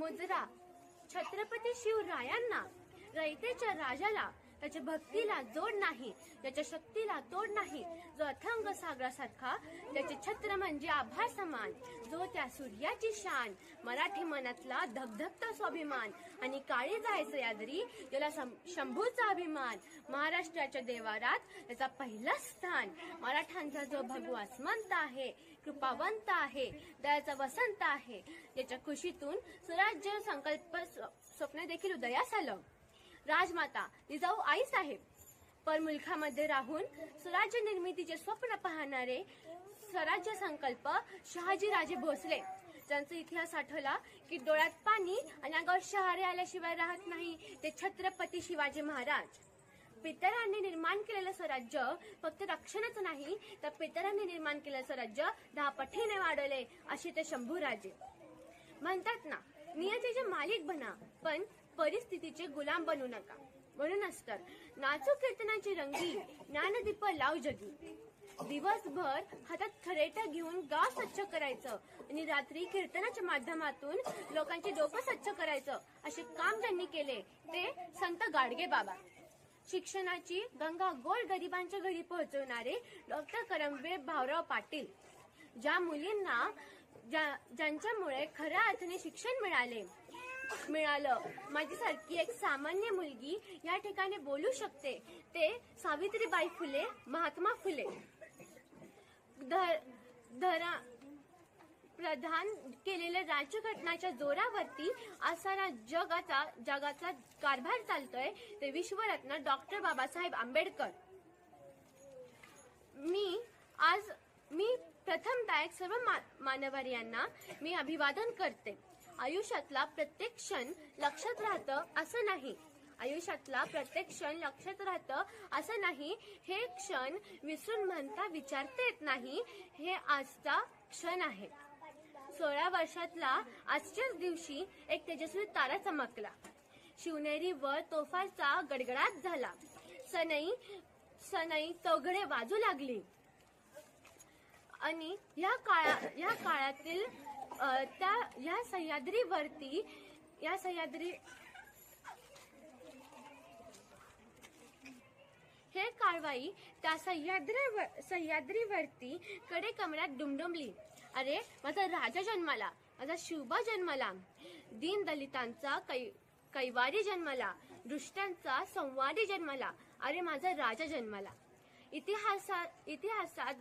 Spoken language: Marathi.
मुजरा छत्रपती शिवरायांना, रयतेच्या राजाला, त्याच्या भक्तीला जोड नाही, त्याच्या शक्तीला तोड नाही, जो अथंग सागरासारखा, त्याचे छत्र म्हणजे आभाळ समान, जो त्या सूर्याची शान, मराठी मनातला धगधगता स्वाभिमान, आणि काळी जाय सह्याद्री याला शंभूचा अभिमान, महाराष्ट्राच्या देवारात त्याचा पहिला स्थान, मराठ्यांचा जो भगवा आसमंत आहे, कृपावंत आहे, दयाचा वसंत आहे, याच्या खुशीतून स्वराज्य संकल्प स्वप्न देखील उदयास आलं. राजमाता जिजाऊ आईसाहेब परमुलखामध्ये राहून स्वराज्य निर्मितीचे स्वप्न पाहणारे स्वराज्य संकल्प शहाजीराजे भोसले, ज्यांचा इतिहास आठवला की डोळ्यात पाणी आणि अंगावर शहारे आल्याशिवाय राहत नाही, ते छत्रपती शिवाजी महाराज. पितरांनी निर्माण केलेलं स्वराज्य फक्त रक्षणच नाही, तर पितरांनी निर्माण केलेलं स्वराज्य 10 पटीने वाढवले, असे ते शंभूराजे. म्हणतात ना, नियतीचे मालिक बना पण परिस्थितीचे गुलाम बनू नका. म्हणूनच तर नाचू कीर्तनाची रंगी, ज्ञानदीप लाव जगी. दिवसभर हातात खरेटा घेऊन गाव स्वच्छ करायचं आणि रात्री कीर्तनाच्या माध्यमातून लोकांचे डोकं स्वच्छ करायचं, असे काम ज्यांनी केले ते संत गाडगे बाबा. शिक्षणाची गंगा गोल गरिबांच्या घरी पोहोचवणारे डॉक्टर करमवीर भाऊराव पाटील. ज्या मुलींना ज्यांच्यामुळे खऱ्या अर्थाने शिक्षण मिळालं, माझ्यासारखी एक सामान्य मुलगी या ठिकाणी बोलू शकते, ते सावित्रीबाई फुले, महात्मा फुले. प्रधान केलेल्या राज्यघटनाच्या जोरावरती असा जगाचा कारभार चालतोय, ते विश्वरत्न डॉक्टर बाबासाहेब आंबेडकर. मी प्रथमतः सर्व मानवारियांना मी अभिवादन करते. आयुष्यातला प्रत्येक क्षण लक्षात राहतं असं नाही, असं नाही, हे क्षण विसरून म्हणता विचारता येत नाही, हे आजचा क्षण आहे. 16 वर्षातला आजच्याच दिवशी एक तेजस्वी तारा चमकला, शिवनेरीवर तोफाचा गडगडाट झाला, सनई चौघडे वाजू लागली, आणि या काळातील हे काळवाई त्या सह्याद्रीवरती कडे कमळात डुमडुमली. अरे माझा राजा जन्माला, माझा शिवबा जन्माला, दीन दलितांचा कैवारी जन्माला, दुष्टांचा संवारी जन्माला, अरे माझा राजा जन्माला. इतिहासात